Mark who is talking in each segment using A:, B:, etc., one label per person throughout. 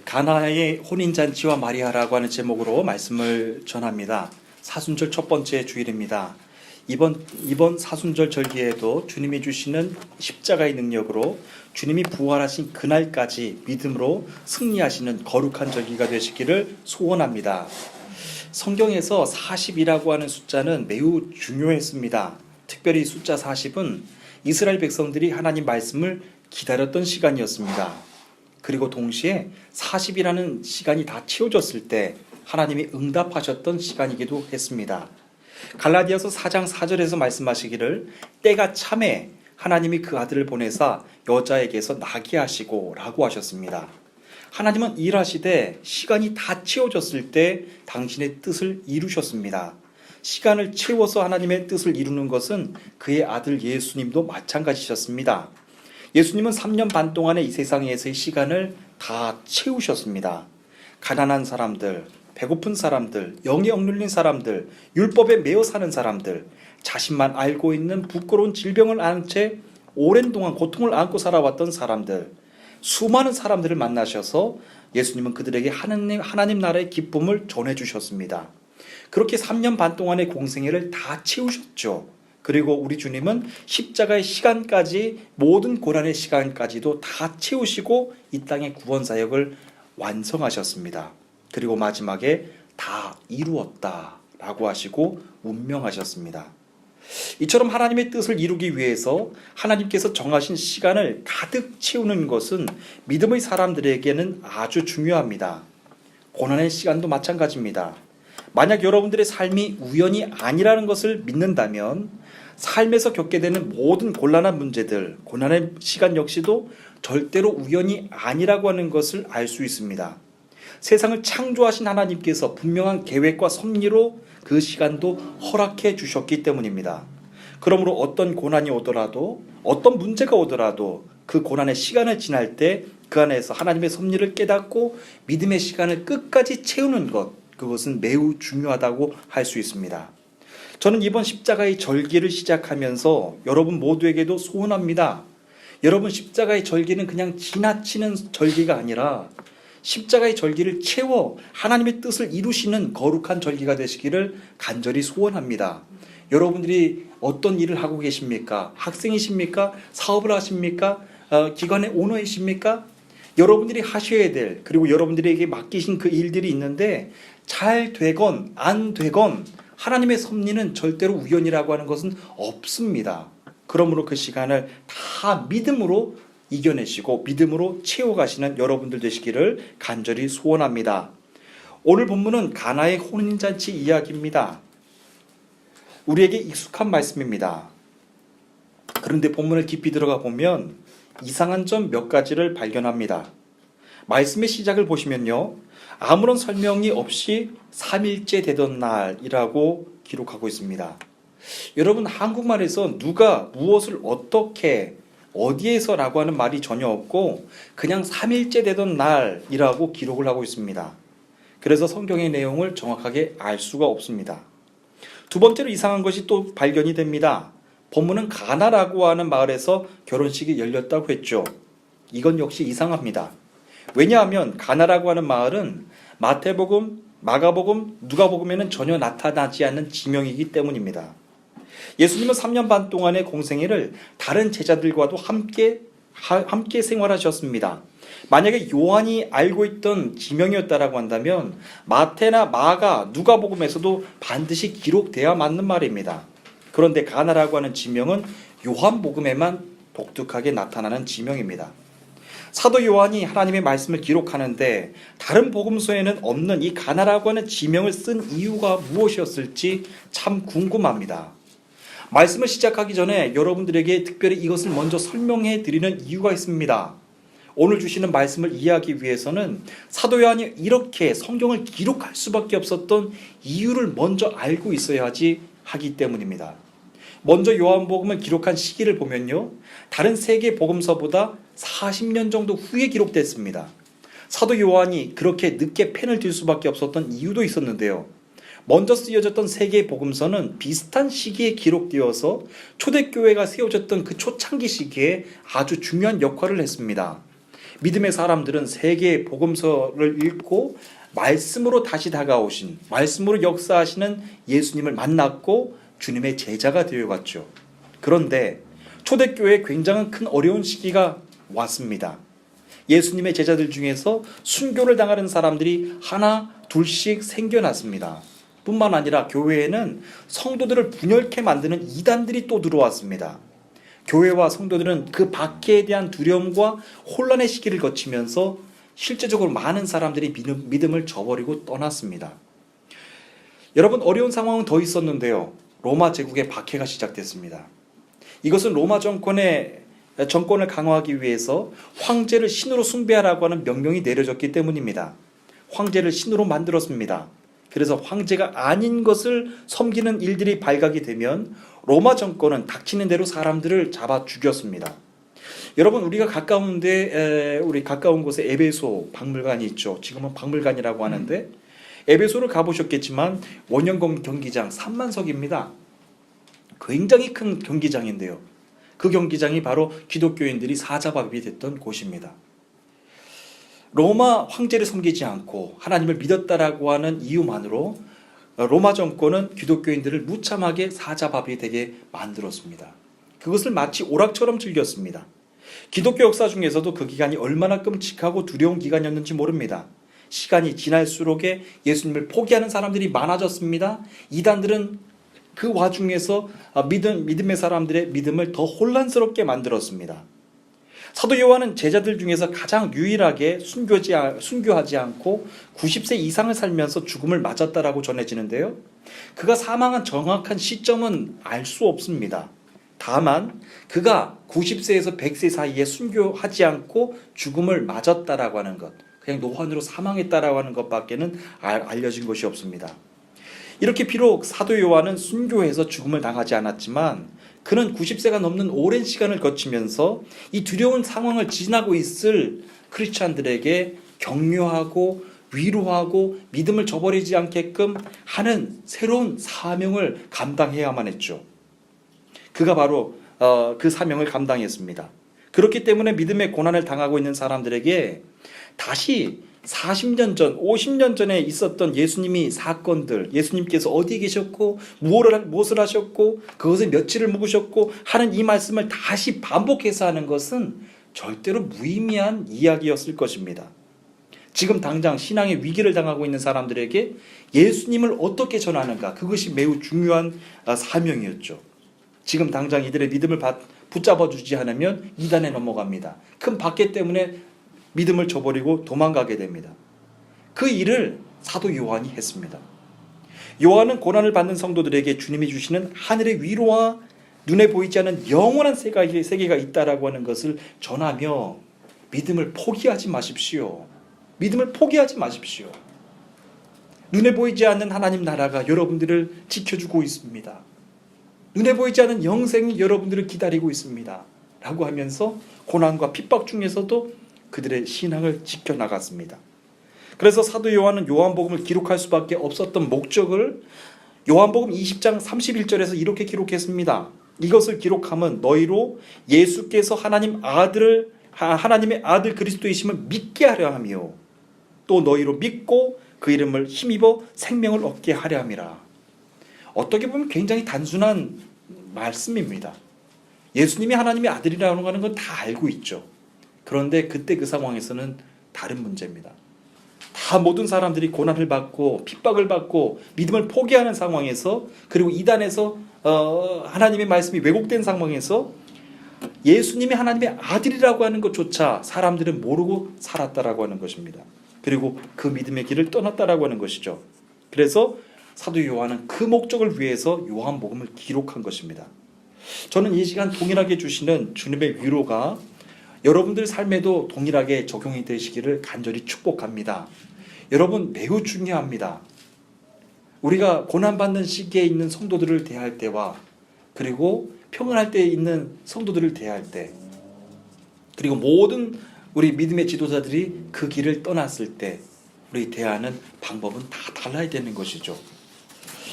A: 가나의 혼인잔치와 마리아라고 하는 제목으로 말씀을 전합니다. 사순절 첫 번째 주일입니다. 이번 사순절 절기에도 주님이 주시는 십자가의 능력으로 주님이 부활하신 그날까지 믿음으로 승리하시는 거룩한 절기가 되시기를 소원합니다. 성경에서 40이라고 하는 숫자는 매우 중요했습니다. 특별히 숫자 40은 이스라엘 백성들이 하나님 말씀을 기다렸던 시간이었습니다. 그리고 동시에 40이라는 시간이 다 채워졌을 때 하나님이 응답하셨던 시간이기도 했습니다. 갈라디아서 4장 4절에서 말씀하시기를 때가 참에 하나님이 그 아들을 보내사 여자에게서 나게 하시고 라고 하셨습니다. 하나님은 일하시되 시간이 다 채워졌을 때 당신의 뜻을 이루셨습니다. 시간을 채워서 하나님의 뜻을 이루는 것은 그의 아들 예수님도 마찬가지셨습니다. 예수님은 3년 반 동안의 이 세상에서의 시간을 다 채우셨습니다. 가난한 사람들, 배고픈 사람들, 영에 억눌린 사람들, 율법에 매여 사는 사람들, 자신만 알고 있는 부끄러운 질병을 앓은 채 오랜 동안 고통을 안고 살아왔던 사람들, 수많은 사람들을 만나셔서 예수님은 그들에게 하나님 나라의 기쁨을 전해주셨습니다. 그렇게 3년 반 동안의 공생애를 다 채우셨죠. 그리고 우리 주님은 십자가의 시간까지, 모든 고난의 시간까지도 다 채우시고 이 땅의 구원 사역을 완성하셨습니다. 그리고 마지막에 다 이루었다 라고 하시고 운명하셨습니다. 이처럼 하나님의 뜻을 이루기 위해서 하나님께서 정하신 시간을 가득 채우는 것은 믿음의 사람들에게는 아주 중요합니다. 고난의 시간도 마찬가지입니다. 만약 여러분들의 삶이 우연이 아니라는 것을 믿는다면 삶에서 겪게 되는 모든 곤란한 문제들, 고난의 시간 역시도 절대로 우연이 아니라고 하는 것을 알 수 있습니다. 세상을 창조하신 하나님께서 분명한 계획과 섭리로 그 시간도 허락해 주셨기 때문입니다. 그러므로 어떤 고난이 오더라도, 어떤 문제가 오더라도 그 고난의 시간을 지날 때 그 안에서 하나님의 섭리를 깨닫고 믿음의 시간을 끝까지 채우는 것, 그것은 매우 중요하다고 할 수 있습니다. 저는 이번 십자가의 절기를 시작하면서 여러분 모두에게도 소원합니다. 여러분 십자가의 절기는 그냥 지나치는 절기가 아니라 십자가의 절기를 채워 하나님의 뜻을 이루시는 거룩한 절기가 되시기를 간절히 소원합니다. 여러분들이 어떤 일을 하고 계십니까? 학생이십니까? 사업을 하십니까? 기관의 오너이십니까? 여러분들이 하셔야 될, 그리고 여러분들에게 맡기신 그 일들이 있는데 잘 되건 안 되건 하나님의 섭리는 절대로 우연이라고 하는 것은 없습니다. 그러므로 그 시간을 다 믿음으로 이겨내시고 믿음으로 채워가시는 여러분들 되시기를 간절히 소원합니다. 오늘 본문은 가나의 혼인잔치 이야기입니다. 우리에게 익숙한 말씀입니다. 그런데 본문을 깊이 들어가 보면 이상한 점 몇 가지를 발견합니다. 말씀의 시작을 보시면요, 아무런 설명이 없이 3일째 되던 날이라고 기록하고 있습니다. 여러분, 한국말에서 누가 무엇을 어떻게 어디에서라고 하는 말이 전혀 없고 그냥 3일째 되던 날이라고 기록을 하고 있습니다. 그래서 성경의 내용을 정확하게 알 수가 없습니다. 두 번째로 이상한 것이 또 발견이 됩니다. 본문은 가나라고 하는 마을에서 결혼식이 열렸다고 했죠. 이건 역시 이상합니다. 왜냐하면 가나라고 하는 마을은 마태복음, 마가복음, 누가복음에는 전혀 나타나지 않는 지명이기 때문입니다. 예수님은 3년 반 동안의 공생애를 다른 제자들과도 함께 생활하셨습니다. 만약에 요한이 알고 있던 지명이었다라고 한다면 마태나 마가, 누가복음에서도 반드시 기록돼야 맞는 말입니다. 그런데 가나라고 하는 지명은 요한복음에만 독특하게 나타나는 지명입니다. 사도 요한이 하나님의 말씀을 기록하는데 다른 복음서에는 없는 이 가나라고 하는 지명을 쓴 이유가 무엇이었을지 참 궁금합니다. 말씀을 시작하기 전에 여러분들에게 특별히 이것을 먼저 설명해 드리는 이유가 있습니다. 오늘 주시는 말씀을 이해하기 위해서는 사도 요한이 이렇게 성경을 기록할 수밖에 없었던 이유를 먼저 알고 있어야지 하기 때문입니다. 먼저 요한복음을 기록한 시기를 보면요, 다른 세 개 복음서보다 40년 정도 후에 기록됐습니다. 사도 요한이 그렇게 늦게 펜을 들 수밖에 없었던 이유도 있었는데요. 먼저 쓰여졌던 세 개의 복음서는 비슷한 시기에 기록되어서 초대교회가 세워졌던 그 초창기 시기에 아주 중요한 역할을 했습니다. 믿음의 사람들은 세계 복음서를 읽고 말씀으로 다시 다가오신, 말씀으로 역사하시는 예수님을 만났고 주님의 제자가 되어갔죠. 그런데 초대교회에 굉장히 큰 어려운 시기가 왔습니다. 예수님의 제자들 중에서 순교를 당하는 사람들이 하나 둘씩 생겨났습니다. 뿐만 아니라 교회에는 성도들을 분열케 만드는 이단들이 또 들어왔습니다. 교회와 성도들은 그 박해에 대한 두려움과 혼란의 시기를 거치면서 실제적으로 많은 사람들이 믿음을 저버리고 떠났습니다. 여러분, 어려운 상황은 더 있었는데요. 로마 제국의 박해가 시작됐습니다. 이것은 로마 정권을 강화하기 위해서 황제를 신으로 숭배하라고 하는 명령이 내려졌기 때문입니다. 황제를 신으로 만들었습니다. 그래서 황제가 아닌 것을 섬기는 일들이 발각이 되면 로마 정권은 닥치는 대로 사람들을 잡아 죽였습니다. 여러분, 우리 가까운 곳에 에베소 박물관이 있죠. 지금은 박물관이라고 하는데 에베소를 가보셨겠지만 원형 경기장 3만석입니다. 굉장히 큰 경기장인데요. 그 경기장이 바로 기독교인들이 사자밥이 됐던 곳입니다. 로마 황제를 섬기지 않고 하나님을 믿었다라고 하는 이유만으로 로마 정권은 기독교인들을 무참하게 사자밥이 되게 만들었습니다. 그것을 마치 오락처럼 즐겼습니다. 기독교 역사 중에서도 그 기간이 얼마나 끔찍하고 두려운 기간이었는지 모릅니다. 시간이 지날수록 예수님을 포기하는 사람들이 많아졌습니다. 이단들은 그 와중에서 믿음의 사람들의 믿음을 더 혼란스럽게 만들었습니다. 사도 요한은 제자들 중에서 가장 유일하게 순교하지 않고 90세 이상을 살면서 죽음을 맞았다라고 전해지는데요. 그가 사망한 정확한 시점은 알 수 없습니다. 다만 그가 90세에서 100세 사이에 순교하지 않고 죽음을 맞았다라고 하는 것, 그냥 노환으로 사망했다라고 하는 것밖에는 알려진 것이 없습니다. 이렇게 비록 사도 요한은 순교해서 죽음을 당하지 않았지만 그는 90세가 넘는 오랜 시간을 거치면서 이 두려운 상황을 지나고 있을 크리스찬들에게 격려하고 위로하고 믿음을 저버리지 않게끔 하는 새로운 사명을 감당해야만 했죠. 그가 바로 그 사명을 감당했습니다. 그렇기 때문에 믿음의 고난을 당하고 있는 사람들에게 다시 40년 전, 50년 전에 있었던 예수님이 사건들, 예수님께서 어디에 계셨고 무엇을 하셨고 그것을 며칠을 묵으셨고 하는 이 말씀을 다시 반복해서 하는 것은 절대로 무의미한 이야기였을 것입니다. 지금 당장 신앙의 위기를 당하고 있는 사람들에게 예수님을 어떻게 전하는가, 그것이 매우 중요한 사명이었죠. 지금 당장 이들의 믿음을 붙잡아 주지 않으면 이단에 넘어갑니다. 큰 박해 때문에 믿음을 저버리고 도망가게 됩니다. 그 일을 사도 요한이 했습니다. 요한은 고난을 받는 성도들에게 주님이 주시는 하늘의 위로와 눈에 보이지 않는 영원한 세계가 있다라고 하는 것을 전하며 믿음을 포기하지 마십시오. 믿음을 포기하지 마십시오. 눈에 보이지 않는 하나님 나라가 여러분들을 지켜주고 있습니다. 눈에 보이지 않는 영생이 여러분들을 기다리고 있습니다. 라고 하면서 고난과 핍박 중에서도 그들의 신앙을 지켜나갔습니다. 그래서 사도 요한은 요한복음을 기록할 수밖에 없었던 목적을 요한복음 20장 31절에서 이렇게 기록했습니다. 이것을 기록함은 너희로 예수께서 하나님의 아들 그리스도이심을 믿게 하려 하며 또 너희로 믿고 그 이름을 힘입어 생명을 얻게 하려 함이라. 어떻게 보면 굉장히 단순한 말씀입니다. 예수님이 하나님의 아들이라는 건 다 알고 있죠. 그런데 그때 그 상황에서는 다른 문제입니다. 다 모든 사람들이 고난을 받고 핍박을 받고 믿음을 포기하는 상황에서, 그리고 이단에서 하나님의 말씀이 왜곡된 상황에서 예수님이 하나님의 아들이라고 하는 것조차 사람들은 모르고 살았다라고 하는 것입니다. 그리고 그 믿음의 길을 떠났다라고 하는 것이죠. 그래서 사도 요한은 그 목적을 위해서 요한복음을 기록한 것입니다. 저는 이 시간 동일하게 주시는 주님의 위로가 여러분들 삶에도 동일하게 적용이 되시기를 간절히 축복합니다. 여러분, 매우 중요합니다. 우리가 고난받는 시기에 있는 성도들을 대할 때와 그리고 평안할 때 있는 성도들을 대할 때, 그리고 모든 우리 믿음의 지도자들이 그 길을 떠났을 때 우리 대하는 방법은 다 달라야 되는 것이죠.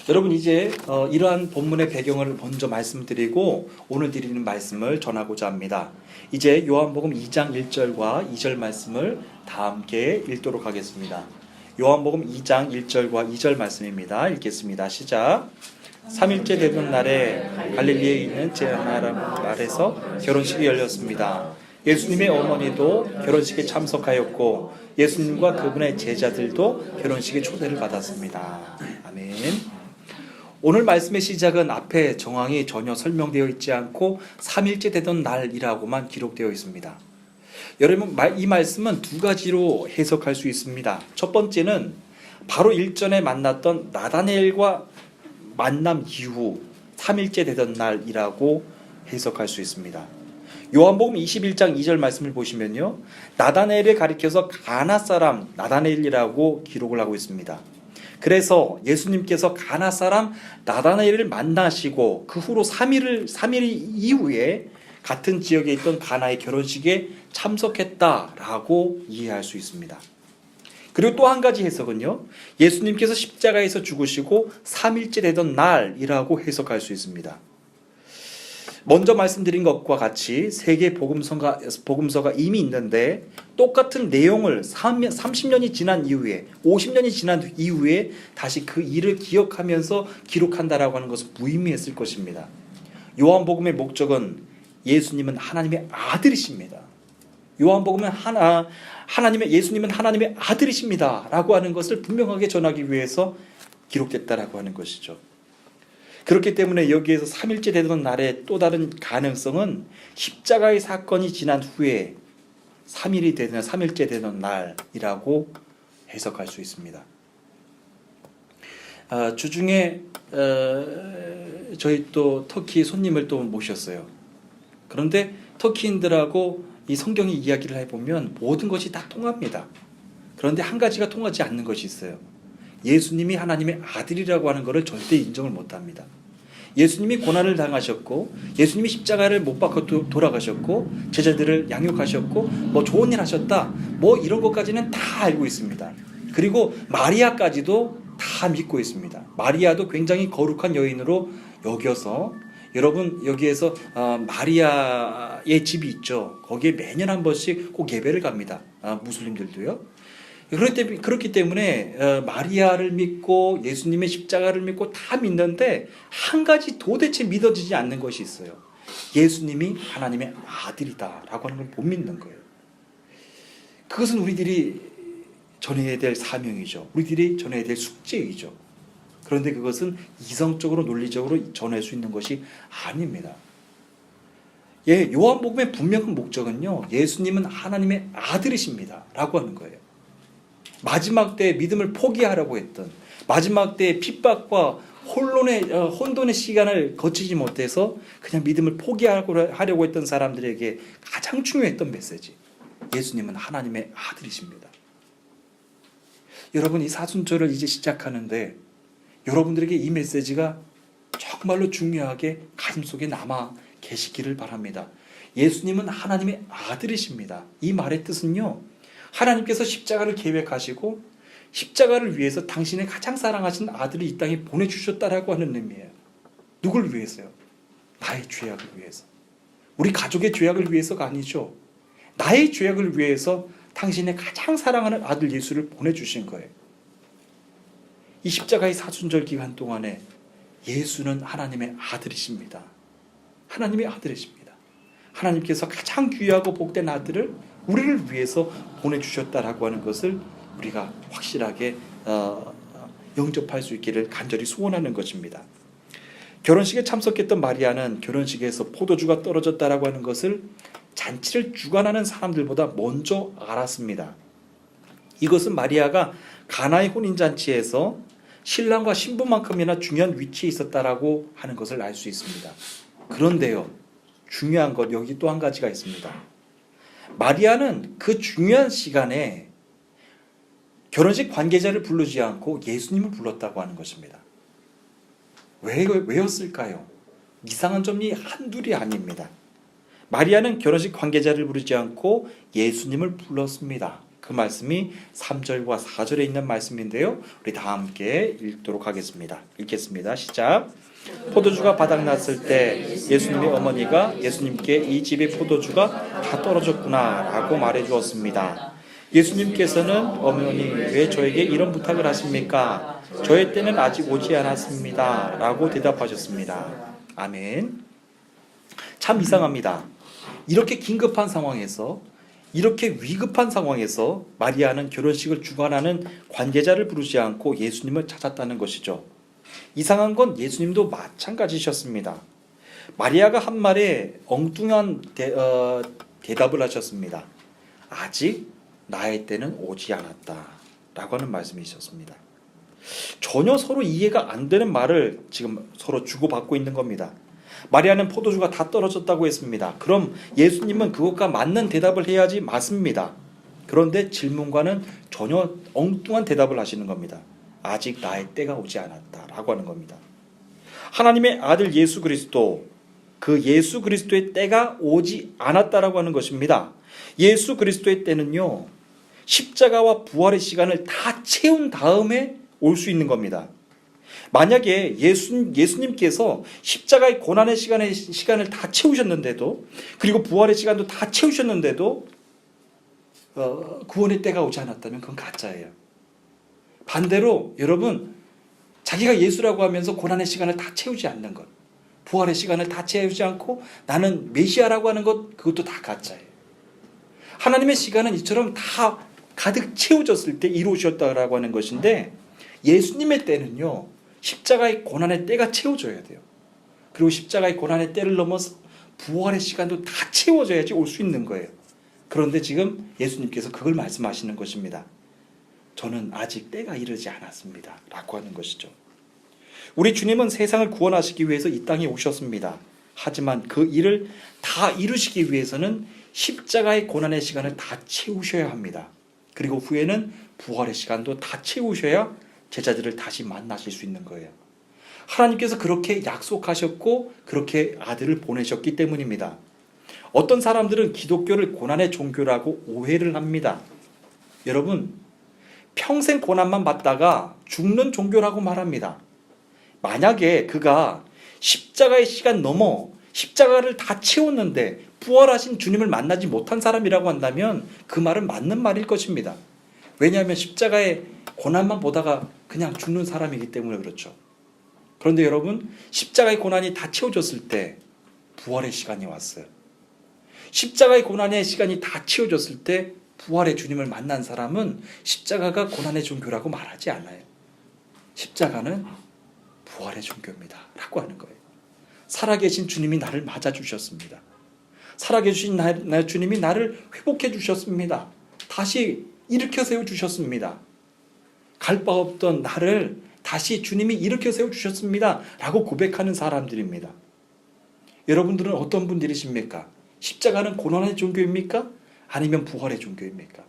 A: 여러분 이제 이러한 본문의 배경을 먼저 말씀드리고 오늘 드리는 말씀을 전하고자 합니다. 이제 요한복음 2장 1절과 2절 말씀을 다 함께 읽도록 하겠습니다. 요한복음 2장 1절과 2절 말씀입니다. 읽겠습니다. 시작. 3일째 되던 날에 갈릴리에 있는 제나라에서 결혼식이 열렸습니다. 예수님의 어머니도 결혼식에 참석하였고 예수님과 그분의 제자들도 결혼식에 초대를 받았습니다. 아멘. 오늘 말씀의 시작은 앞에 정황이 전혀 설명되어 있지 않고 3일째 되던 날이라고만 기록되어 있습니다. 여러분, 이 말씀은 두 가지로 해석할 수 있습니다. 첫 번째는 바로 일전에 만났던 나다나엘과 만남 이후 3일째 되던 날이라고 해석할 수 있습니다. 요한복음 21장 2절 말씀을 보시면요, 나다나엘을 가리켜서 가나 사람 나다나엘이라고 기록을 하고 있습니다. 그래서 예수님께서 가나 사람 나다나엘을 만나시고 그 후로 3일 이후에 같은 지역에 있던 가나의 결혼식에 참석했다라고 이해할 수 있습니다. 그리고 또 한 가지 해석은요, 예수님께서 십자가에서 죽으시고 3일째 되던 날이라고 해석할 수 있습니다. 먼저 말씀드린 것과 같이 세 개의 복음서가 이미 있는데 똑같은 내용을 30년이 지난 이후에 50년이 지난 이후에 다시 그 일을 기억하면서 기록한다라고 하는 것은 무의미했을 것입니다. 요한복음의 목적은 예수님은 하나님의 아들이십니다. 요한복음은 예수님은 하나님의 아들이십니다 라고 하는 것을 분명하게 전하기 위해서 기록됐다라고 하는 것이죠. 그렇기 때문에 여기에서 3일째 되던 날의 또 다른 가능성은 십자가의 사건이 지난 후에 3일째 되던 날이라고 해석할 수 있습니다. 주중에 저희 또 터키 손님을 또 모셨어요. 그런데 터키인들하고 이 성경의 이야기를 해보면 모든 것이 다 통합니다. 그런데 한 가지가 통하지 않는 것이 있어요. 예수님이 하나님의 아들이라고 하는 것을 절대 인정을 못합니다. 예수님이 고난을 당하셨고 예수님이 십자가를 못 박고 돌아가셨고 제자들을 양육하셨고 뭐 좋은 일 하셨다 뭐 이런 것까지는 다 알고 있습니다. 그리고 마리아까지도 다 믿고 있습니다. 마리아도 굉장히 거룩한 여인으로 여겨서 여러분 여기에서 마리아의 집이 있죠. 거기에 매년 한 번씩 꼭 예배를 갑니다. 무슬림들도요. 그렇기 때문에 마리아를 믿고 예수님의 십자가를 믿고 다 믿는데 한 가지 도대체 믿어지지 않는 것이 있어요. 예수님이 하나님의 아들이다라고 하는 걸 못 믿는 거예요. 그것은 우리들이 전해야 될 사명이죠. 우리들이 전해야 될 숙제이죠. 그런데 그것은 이성적으로 논리적으로 전할 수 있는 것이 아닙니다. 요한복음의 분명한 목적은요, 예수님은 하나님의 아들이십니다 라고 하는 거예요. 마지막 때에 믿음을 포기하라고 했던, 마지막 때에 핍박과 혼돈의 시간을 거치지 못해서 그냥 믿음을 포기하려고 했던 사람들에게 가장 중요했던 메시지, 예수님은 하나님의 아들이십니다. 여러분, 이 사순절을 이제 시작하는데 여러분들에게 이 메시지가 정말로 중요하게 가슴속에 남아 계시기를 바랍니다. 예수님은 하나님의 아들이십니다. 이 말의 뜻은요, 하나님께서 십자가를 계획하시고 십자가를 위해서 당신의 가장 사랑하신 아들을 이 땅에 보내주셨다라고 하는 의미예요. 누굴 위해서요? 나의 죄악을 위해서. 우리 가족의 죄악을 위해서가 아니죠. 나의 죄악을 위해서 당신의 가장 사랑하는 아들 예수를 보내주신 거예요. 이 십자가의 사순절 기간 동안에 예수는 하나님의 아들이십니다. 하나님의 아들이십니다. 하나님께서 가장 귀하고 복된 아들을 우리를 위해서 보내주셨다라고 하는 것을 우리가 확실하게 영접할 수 있기를 간절히 소원하는 것입니다. 결혼식에 참석했던 마리아는 결혼식에서 포도주가 떨어졌다라고 하는 것을 잔치를 주관하는 사람들보다 먼저 알았습니다. 이것은 마리아가 가나의 혼인잔치에서 신랑과 신부만큼이나 중요한 위치에 있었다라고 하는 것을 알 수 있습니다. 그런데요, 중요한 것 여기 또 한 가지가 있습니다. 마리아는 그 중요한 시간에 결혼식 관계자를 부르지 않고 예수님을 불렀다고 하는 것입니다. 왜였을까요? 이상한 점이 한둘이 아닙니다. 마리아는 결혼식 관계자를 부르지 않고 예수님을 불렀습니다. 그 말씀이 3절과 4절에 있는 말씀인데요. 우리 다 함께 읽도록 하겠습니다. 읽겠습니다. 시작. 포도주가 바닥났을 때 예수님의 어머니가 예수님께 이 집의 포도주가 다 떨어졌구나 라고 말해 주었습니다. 예수님께서는 어머니 왜 저에게 이런 부탁을 하십니까? 저의 때는 아직 오지 않았습니다 라고 대답하셨습니다. 아멘. 참 이상합니다. 이렇게 긴급한 상황에서, 이렇게 위급한 상황에서 마리아는 결혼식을 주관하는 관계자를 부르지 않고 예수님을 찾았다는 것이죠. 이상한 건 예수님도 마찬가지셨습니다. 마리아가 한 말에 엉뚱한 대답을 하셨습니다. 아직 나의 때는 오지 않았다 라고 하는 말씀이셨습니다. 전혀 서로 이해가 안 되는 말을 지금 서로 주고받고 있는 겁니다. 마리아는 포도주가 다 떨어졌다고 했습니다. 그럼 예수님은 그것과 맞는 대답을 해야지 맞습니다. 그런데 질문과는 전혀 엉뚱한 대답을 하시는 겁니다. 아직 나의 때가 오지 않았다라고 하는 겁니다. 하나님의 아들 예수 그리스도, 그 예수 그리스도의 때가 오지 않았다라고 하는 것입니다. 예수 그리스도의 때는요, 십자가와 부활의 시간을 다 채운 다음에 올 수 있는 겁니다. 만약에 예수님께서 십자가의 고난의 시간을 다 채우셨는데도, 그리고 부활의 시간도 다 채우셨는데도 구원의 때가 오지 않았다면 그건 가짜예요. 반대로 여러분, 자기가 예수라고 하면서 고난의 시간을 다 채우지 않는 것, 부활의 시간을 다 채우지 않고 나는 메시아라고 하는 것, 그것도 다 가짜예요. 하나님의 시간은 이처럼 다 가득 채워졌을 때 이루어졌다라고 하는 것인데, 예수님의 때는요, 십자가의 고난의 때가 채워져야 돼요. 그리고 십자가의 고난의 때를 넘어서 부활의 시간도 다 채워져야지 올 수 있는 거예요. 그런데 지금 예수님께서 그걸 말씀하시는 것입니다. 저는 아직 때가 이르지 않았습니다 라고 하는 것이죠. 우리 주님은 세상을 구원하시기 위해서 이 땅에 오셨습니다. 하지만 그 일을 다 이루시기 위해서는 십자가의 고난의 시간을 다 채우셔야 합니다. 그리고 후에는 부활의 시간도 다 채우셔야 제자들을 다시 만나실 수 있는 거예요. 하나님께서 그렇게 약속하셨고 그렇게 아들을 보내셨기 때문입니다. 어떤 사람들은 기독교를 고난의 종교라고 오해를 합니다. 여러분, 평생 고난만 받다가 죽는 종교라고 말합니다. 만약에 그가 십자가의 시간 넘어 십자가를 다 채웠는데 부활하신 주님을 만나지 못한 사람이라고 한다면 그 말은 맞는 말일 것입니다. 왜냐하면 십자가의 고난만 보다가 그냥 죽는 사람이기 때문에 그렇죠. 그런데 여러분, 십자가의 고난이 다 채워졌을 때 부활의 시간이 왔어요. 십자가의 고난의 시간이 다 채워졌을 때 부활의 주님을 만난 사람은 십자가가 고난의 종교라고 말하지 않아요. 십자가는 부활의 종교입니다 라고 하는 거예요. 살아계신 주님이 나를 맞아주셨습니다. 살아계신 주님이 나를 회복해 주셨습니다. 다시 일으켜 세워주셨습니다. 갈 바 없던 나를 다시 주님이 일으켜 세워주셨습니다 라고 고백하는 사람들입니다. 여러분들은 어떤 분들이십니까? 십자가는 고난의 종교입니까? 아니면 부활의 종교입니까?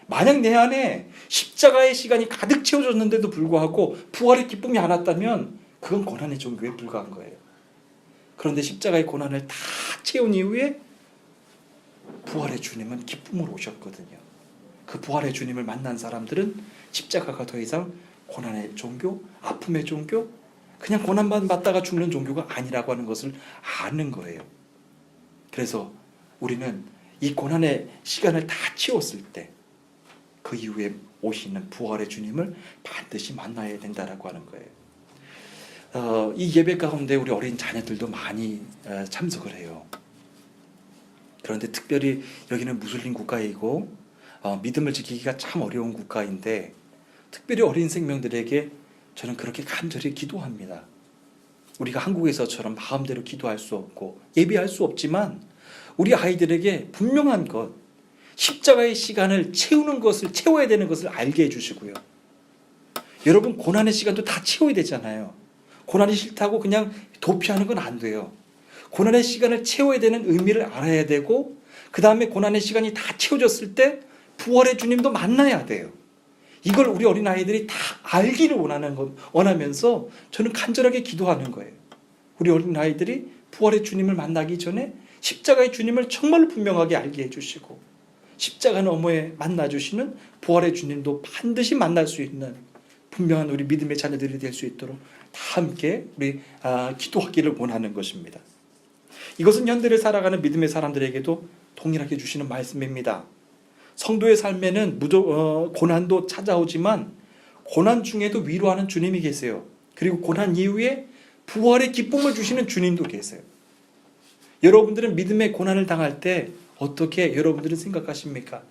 A: 만약 내 안에 십자가의 시간이 가득 채워졌는데도 불구하고 부활의 기쁨이 안 왔다면 그건 고난의 종교에 불과한 거예요. 그런데 십자가의 고난을 다 채운 이후에 부활의 주님은 기쁨으로 오셨거든요. 그 부활의 주님을 만난 사람들은 십자가가 더 이상 고난의 종교, 아픔의 종교, 그냥 고난만 받다가 죽는 종교가 아니라고 하는 것을 아는 거예요. 그래서 우리는 이 고난의 시간을 다 채웠을 때 그 이후에 오시는 부활의 주님을 반드시 만나야 된다라고 하는 거예요. 이 예배 가운데 우리 어린 자녀들도 많이 참석을 해요. 그런데 특별히 여기는 무슬림 국가이고 믿음을 지키기가 참 어려운 국가인데 특별히 어린 생명들에게 저는 그렇게 간절히 기도합니다. 우리가 한국에서처럼 마음대로 기도할 수 없고 예배할 수 없지만 우리 아이들에게 분명한 것, 십자가의 시간을 채워야 되는 것을 알게 해주시고요. 여러분, 고난의 시간도 다 채워야 되잖아요. 고난이 싫다고 그냥 도피하는 건 안 돼요. 고난의 시간을 채워야 되는 의미를 알아야 되고, 그 다음에 고난의 시간이 다 채워졌을 때 부활의 주님도 만나야 돼요. 이걸 우리 어린아이들이 다 알기를 원하면서 저는 간절하게 기도하는 거예요. 우리 어린아이들이 부활의 주님을 만나기 전에 십자가의 주님을 정말 분명하게 알게 해주시고, 십자가 너머에 만나주시는 부활의 주님도 반드시 만날 수 있는 분명한 우리 믿음의 자녀들이 될 수 있도록 다 함께 우리 기도하기를 원하는 것입니다. 이것은 현대를 살아가는 믿음의 사람들에게도 동일하게 주시는 말씀입니다. 성도의 삶에는 고난도 찾아오지만 고난 중에도 위로하는 주님이 계세요. 그리고 고난 이후에 부활의 기쁨을 주시는 주님도 계세요. 여러분들은 믿음의 고난을 당할 때 어떻게 여러분들은 생각하십니까?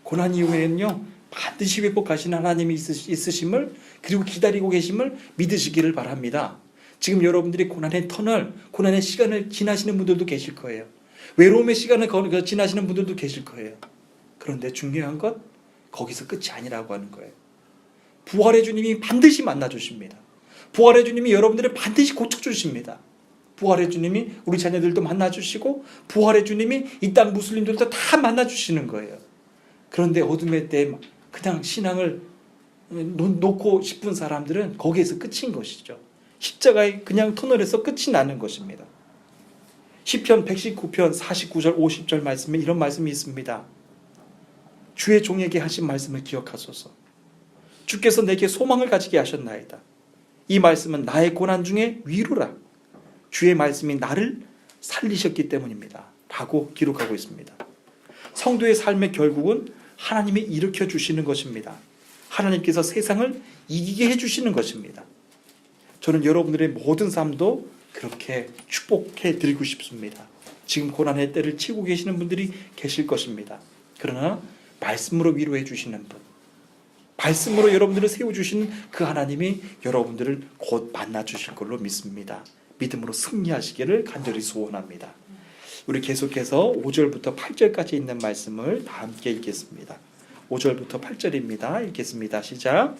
A: 고난 이후에는요, 반드시 회복하시는 하나님이 있으심을, 그리고 기다리고 계심을 믿으시기를 바랍니다. 지금 여러분들이 고난의 터널, 고난의 시간을 지나시는 분들도 계실 거예요. 외로움의 시간을 지나시는 분들도 계실 거예요. 그런데 중요한 것, 거기서 끝이 아니라고 하는 거예요. 부활의 주님이 반드시 만나주십니다. 부활의 주님이 여러분들을 반드시 고쳐주십니다. 부활의 주님이 우리 자녀들도 만나주시고, 부활의 주님이 이 땅 무슬림들도 다 만나주시는 거예요. 그런데 어둠의 때 그냥 신앙을 놓고 싶은 사람들은 거기에서 끝인 것이죠. 십자가의 그냥 터널에서 끝이 나는 것입니다. 시편 119편 49절 50절 말씀에 이런 말씀이 있습니다. 주의 종에게 하신 말씀을 기억하소서. 주께서 내게 소망을 가지게 하셨나이다. 이 말씀은 나의 고난 중에 위로라. 주의 말씀이 나를 살리셨기 때문입니다. 라고 기록하고 있습니다. 성도의 삶의 결국은 하나님이 일으켜 주시는 것입니다. 하나님께서 세상을 이기게 해주시는 것입니다. 저는 여러분들의 모든 삶도 그렇게 축복해 드리고 싶습니다. 지금 고난의 때를 치고 계시는 분들이 계실 것입니다. 그러나 말씀으로 위로해 주시는 분, 말씀으로 여러분들을 세워주시는 그 하나님이 여러분들을 곧 만나 주실 걸로 믿습니다. 믿음으로 승리하시기를 간절히 소원합니다. 우리 계속해서 5절부터 8절까지 있는 말씀을 다 함께 읽겠습니다. 5절부터 8절입니다. 읽겠습니다. 시작.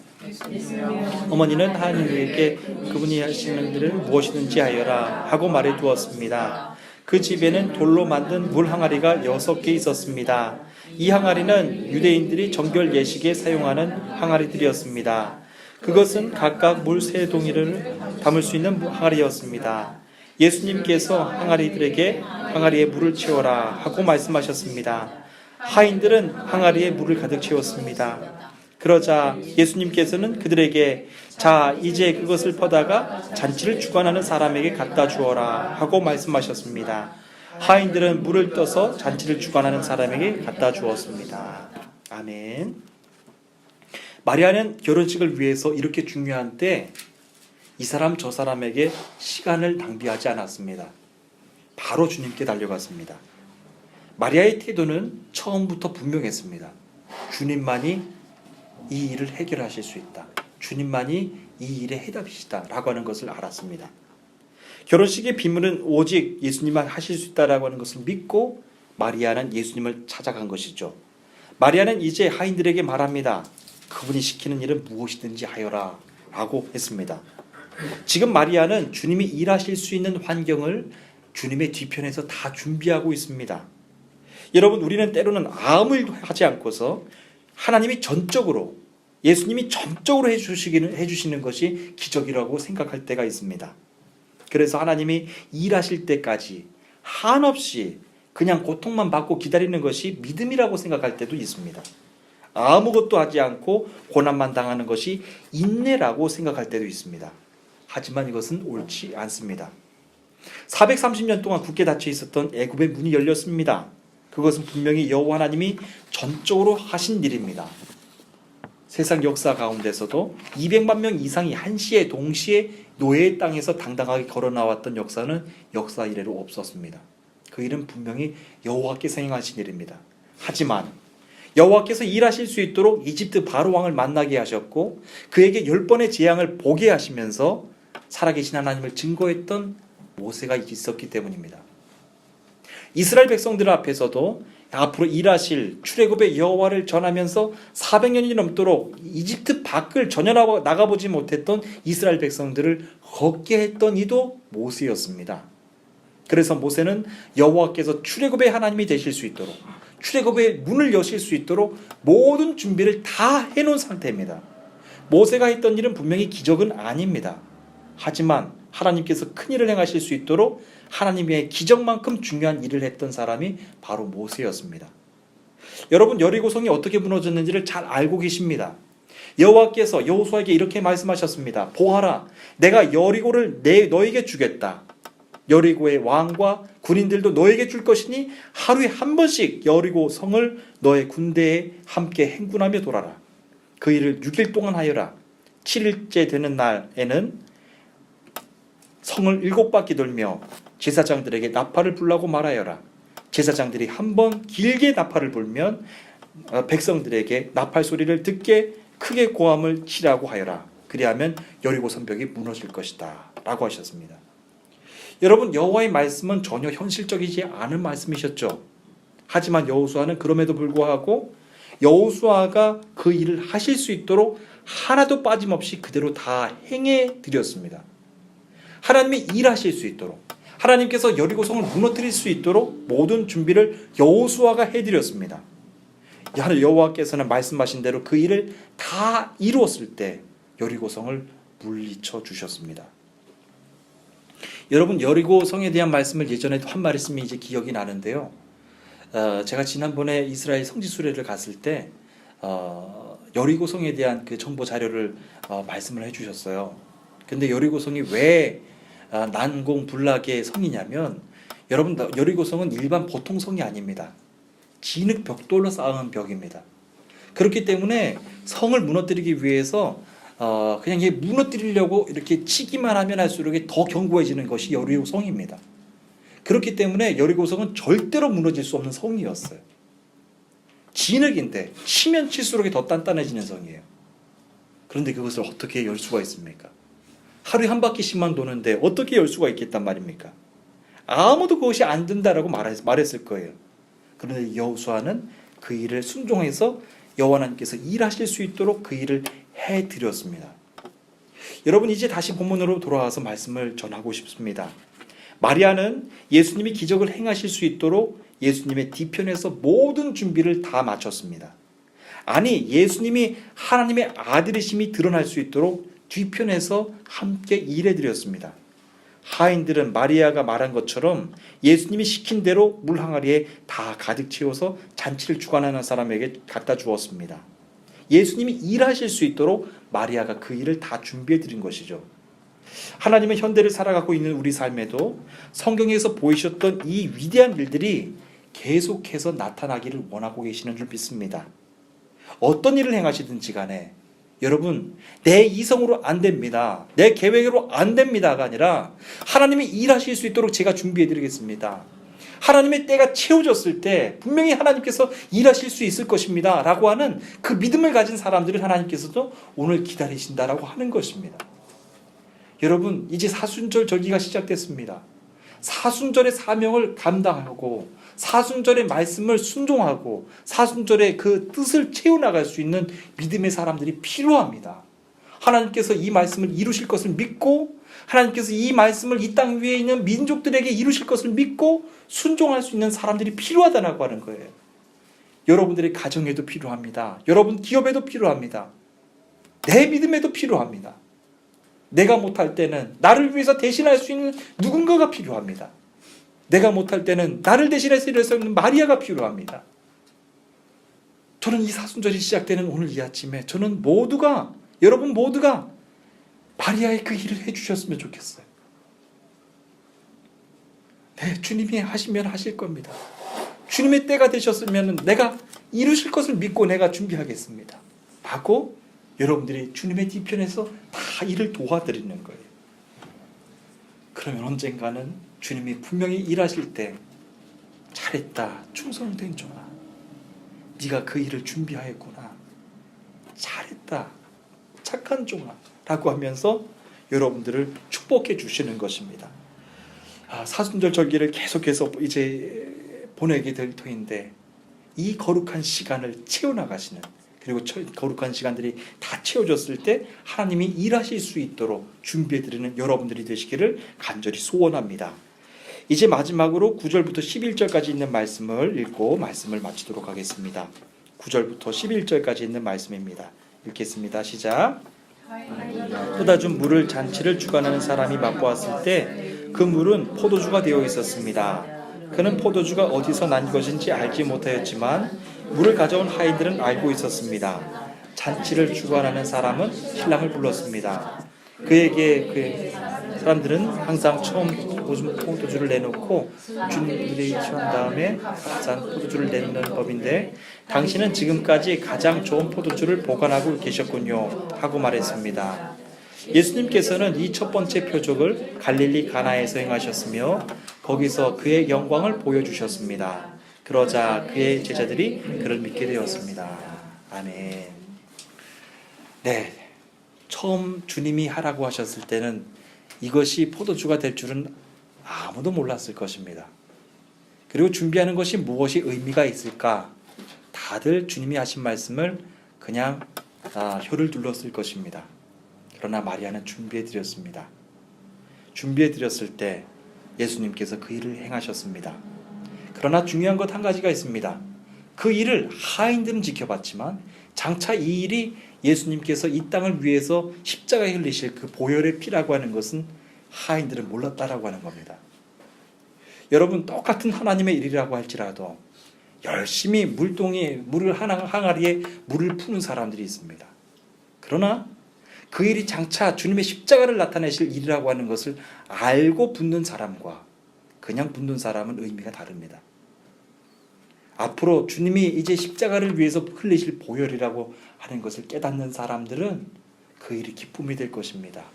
A: 어머니는 하나님에게 그분이 하시는 일을 무엇이든지 하여라 하고 말해 두었습니다. 그 집에는 돌로 만든 물 항아리가 6개 있었습니다. 이 항아리는 유대인들이 정결 예식에 사용하는 항아리들이었습니다. 그것은 각각 물 3동이를 담을 수 있는 항아리였습니다. 예수님께서 항아리들에게 항아리에 물을 채워라 하고 말씀하셨습니다. 하인들은 항아리에 물을 가득 채웠습니다. 그러자 예수님께서는 그들에게 자, 이제 그것을 퍼다가 잔치를 주관하는 사람에게 갖다 주어라 하고 말씀하셨습니다. 하인들은 물을 떠서 잔치를 주관하는 사람에게 갖다 주었습니다. 아멘. 마리아는 결혼식을 위해서 이렇게 중요한 때 이 사람 저 사람에게 시간을 낭비하지 않았습니다. 바로 주님께 달려갔습니다. 마리아의 태도는 처음부터 분명했습니다. 주님만이 이 일을 해결하실 수 있다. 주님만이 이 일의 해답이시다 라고 하는 것을 알았습니다. 결혼식의 비밀은 오직 예수님만 하실 수 있다라고 하는 것을 믿고 마리아는 예수님을 찾아간 것이죠. 마리아는 이제 하인들에게 말합니다. 그분이 시키는 일은 무엇이든지 하여라 라고 했습니다. 지금 마리아는 주님이 일하실 수 있는 환경을 주님의 뒤편에서 다 준비하고 있습니다. 여러분, 우리는 때로는 아무 일도 하지 않고서 하나님이 전적으로, 예수님이 전적으로 해주시는 것이 기적이라고 생각할 때가 있습니다. 그래서 하나님이 일하실 때까지 한없이 그냥 고통만 받고 기다리는 것이 믿음이라고 생각할 때도 있습니다. 아무것도 하지 않고 고난만 당하는 것이 인내라고 생각할 때도 있습니다. 하지만 이것은 옳지 않습니다. 430년 동안 굳게 닫혀 있었던 애굽의 문이 열렸습니다. 그것은 분명히 여호와 하나님이 전적으로 하신 일입니다. 세상 역사 가운데서도 200만 명 이상이 한시에 동시에 노예의 땅에서 당당하게 걸어 나왔던 역사는 역사 이래로 없었습니다. 그 일은 분명히 여호와께서 행하신 일입니다. 하지만 여호와께서 일하실 수 있도록 이집트 바로 왕을 만나게 하셨고 그에게 10번의 재앙을 보게 하시면서 살아계신 하나님을 증거했던 모세가 있었기 때문입니다. 이스라엘 백성들 앞에서도 앞으로 일하실 출애굽의 여호와를 전하면서 400년이 넘도록 이집트 밖을 전혀 나가보지 못했던 이스라엘 백성들을 걷게 했던 이도 모세였습니다. 그래서 모세는 여호와께서 출애굽의 하나님이 되실 수 있도록, 출애굽의 문을 여실 수 있도록 모든 준비를 다 해놓은 상태입니다. 모세가 했던 일은 분명히 기적은 아닙니다. 하지만 하나님께서 큰 일을 행하실 수 있도록 하나님의 기적만큼 중요한 일을 했던 사람이 바로 모세였습니다. 여러분, 여리고성이 어떻게 무너졌는지를 잘 알고 계십니다. 여호와께서 여호수아에게 이렇게 말씀하셨습니다. 보아라, 내가 여리고를 너에게 주겠다. 여리고의 왕과 군인들도 너에게 줄 것이니 하루에 한 번씩 여리고 성을 너의 군대에 함께 행군하며 돌아라. 그 일을 6일 동안 하여라. 7일째 되는 날에는 성을 7바퀴 돌며 제사장들에게 나팔을 불라고 말하여라. 제사장들이 한 번 길게 나팔을 불면 백성들에게 나팔 소리를 듣게 크게 고함을 치라고 하여라. 그리하면 여리고 성벽이 무너질 것이다 라고 하셨습니다. 여러분, 여호와의 말씀은 전혀 현실적이지 않은 말씀이셨죠. 하지만 여호수아는 그럼에도 불구하고 여호수아가 그 일을 하실 수 있도록 하나도 빠짐없이 그대로 다 행해 드렸습니다. 하나님이 일하실 수 있도록, 하나님께서 여리고성을 무너뜨릴 수 있도록 모든 준비를 여호수아가 해드렸습니다. 여호와께서는 말씀하신 대로 그 일을 다 이루었을 때 여리고성을 물리쳐 주셨습니다. 여러분, 여리고성에 대한 말씀을 예전에도 한 말 했으면 이제 기억이 나는데요. 제가 지난번에 이스라엘 성지 수례를 갔을 때 여리고성에 대한 그 정보 자료를 말씀을 해주셨어요. 근데 여리고성이 왜 난공불락의 성이냐면, 여러분, 여리고성은 일반 보통 성이 아닙니다. 진흙 벽돌로 쌓은 벽입니다. 그렇기 때문에 성을 무너뜨리기 위해서 그냥 무너뜨리려고 이렇게 치기만 하면 할수록 더 견고해지는 것이 여리고성입니다. 그렇기 때문에 여리고성은 절대로 무너질 수 없는 성이었어요. 진흙인데 치면 칠수록 더 단단해지는 성이에요. 그런데 그것을 어떻게 열 수가 있습니까? 하루에 한 바퀴씩만 도는데 어떻게 열 수가 있겠단 말입니까? 아무도 그것이 안 된다라고 말했을 거예요. 그런데 여호수아는 그 일을 순종해서 여호와 하나님께서 일하실 수 있도록 그 일을 해드렸습니다. 여러분, 이제 다시 본문으로 돌아와서 말씀을 전하고 싶습니다. 마리아는 예수님이 기적을 행하실 수 있도록 예수님의 뒤편에서 모든 준비를 다 마쳤습니다. 아니, 예수님이 하나님의 아들이심이 드러날 수 있도록 뒤편에서 함께 일해드렸습니다. 하인들은 마리아가 말한 것처럼 예수님이 시킨 대로 물 항아리에 다 가득 채워서 잔치를 주관하는 사람에게 갖다 주었습니다. 예수님이 일하실 수 있도록 마리아가 그 일을 다 준비해 드린 것이죠. 하나님은 현대를 살아가고 있는 우리 삶에도 성경에서 보이셨던 이 위대한 일들이 계속해서 나타나기를 원하고 계시는 줄 믿습니다. 어떤 일을 행하시든지 간에 여러분, 내 이성으로 안 됩니다, 내 계획으로 안 됩니다가 아니라 하나님이 일하실 수 있도록 제가 준비해 드리겠습니다. 하나님의 때가 채워졌을 때 분명히 하나님께서 일하실 수 있을 것입니다 라고 하는 그 믿음을 가진 사람들을 하나님께서도 오늘 기다리신다라고 하는 것입니다. 여러분, 이제 사순절 절기가 시작됐습니다. 사순절의 사명을 감당하고 사순절의 말씀을 순종하고 사순절의 그 뜻을 채워나갈 수 있는 믿음의 사람들이 필요합니다. 하나님께서 이 말씀을 이루실 것을 믿고, 하나님께서 이 말씀을 이 땅 위에 있는 민족들에게 이루실 것을 믿고 순종할 수 있는 사람들이 필요하다고 하는 거예요. 여러분들의 가정에도 필요합니다. 여러분 기업에도 필요합니다. 내 믿음에도 필요합니다. 내가 못할 때는 나를 위해서 대신할 수 있는 누군가가 필요합니다. 내가 못할 때는 나를 대신해서 일할 수 있는 마리아가 필요합니다. 저는 이 사순절이 시작되는 오늘 이 아침에 저는 여러분 모두가 마리아의 그 일을 해주셨으면 좋겠어요. 네, 주님이 하시면 하실 겁니다. 주님의 때가 되셨으면 내가 이루실 것을 믿고 내가 준비하겠습니다 하고 여러분들이 주님의 뒤편에서 다 일을 도와드리는 거예요. 그러면 언젠가는 주님이 분명히 일하실 때 잘했다, 충성된 종아, 네가 그 일을 준비하였구나, 잘했다, 착한 종아 라고 하면서 여러분들을 축복해 주시는 것입니다. 사순절 절기를 계속해서 이제 보내게 될 터인데 이 거룩한 시간을 채워나가시는, 그리고 거룩한 시간들이 다 채워졌을 때 하나님이 일하실 수 있도록 준비해드리는 여러분들이 되시기를 간절히 소원합니다. 이제 마지막으로 9절부터 11절까지 있는 말씀을 읽고 말씀을 마치도록 하겠습니다. 9절부터 11절까지 있는 말씀입니다. 읽겠습니다. 시작. 쏟아준 물을 잔치를 주관하는 사람이 맛보았을 때 그 물은 포도주가 되어 있었습니다. 그는 포도주가 어디서 난 것인지 알지 못하였지만 물을 가져온 하인들은 알고 있었습니다. 잔치를 주관하는 사람은 신랑을 불렀습니다. 그에게 그 사람들은 항상 처음 포도주를 내놓고 주님들이 취한 다음에 가장 포도주를 내는 법인데 당신은 지금까지 가장 좋은 포도주를 보관하고 계셨군요 하고 말했습니다. 예수님께서는 이 첫 번째 표적을 갈릴리 가나에서 행하셨으며 거기서 그의 영광을 보여주셨습니다. 그러자 그의 제자들이 그를 믿게 되었습니다. 아멘. 네, 처음 주님이 하라고 하셨을 때는 이것이 포도주가 될 줄은 아무도 몰랐을 것입니다. 그리고 준비하는 것이 무엇이 의미가 있을까? 다들 주님이 하신 말씀을 그냥 혀를 둘렀을 것입니다. 그러나 마리아는 준비해 드렸습니다. 준비해 드렸을 때 예수님께서 그 일을 행하셨습니다. 그러나 중요한 것 한 가지가 있습니다. 그 일을 하인들은 지켜봤지만 장차 이 일이 예수님께서 이 땅을 위해서 십자가에 흘리실 그 보혈의 피라고 하는 것은 하인들은 몰랐다라고 하는 겁니다. 여러분, 똑같은 하나님의 일이라고 할지라도 열심히 물을 항아리에 물을 푸는 사람들이 있습니다. 그러나 그 일이 장차 주님의 십자가를 나타내실 일이라고 하는 것을 알고 붓는 사람과 그냥 붓는 사람은 의미가 다릅니다. 앞으로 주님이 이제 십자가를 위해서 흘리실 보혈이라고 하는 것을 깨닫는 사람들은 그 일이 기쁨이 될 것입니다.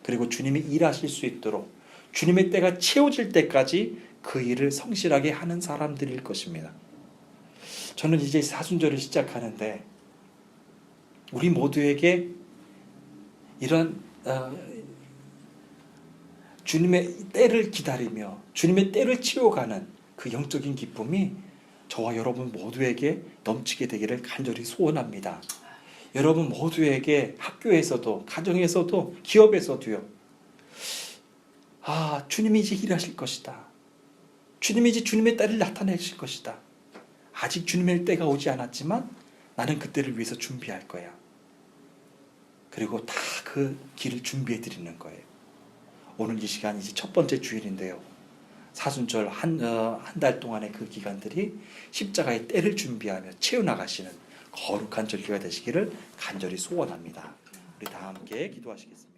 A: 그리고 주님이 일하실 수 있도록 주님의 때가 채워질 때까지 그 일을 성실하게 하는 사람들일 것입니다. 저는 이제 사순절을 시작하는데 우리 모두에게 이런 주님의 때를 기다리며 주님의 때를 채워가는 그 영적인 기쁨이 저와 여러분 모두에게 넘치게 되기를 간절히 소원합니다. 여러분 모두에게 학교에서도 가정에서도 기업에서도요. 주님이 이제 일하실 것이다. 주님이 이제 주님의 때를 나타내실 것이다. 아직 주님의 때가 오지 않았지만 나는 그 때를 위해서 준비할 거야. 그리고 다 그 길을 준비해 드리는 거예요. 오늘 이 시간 이제 첫 번째 주일인데요. 사순절 한 달 동안의 그 기간들이 십자가의 때를 준비하며 채워나가시는 거룩한 절기가 되시기를 간절히 소원합니다. 우리 다 함께 기도하시겠습니다.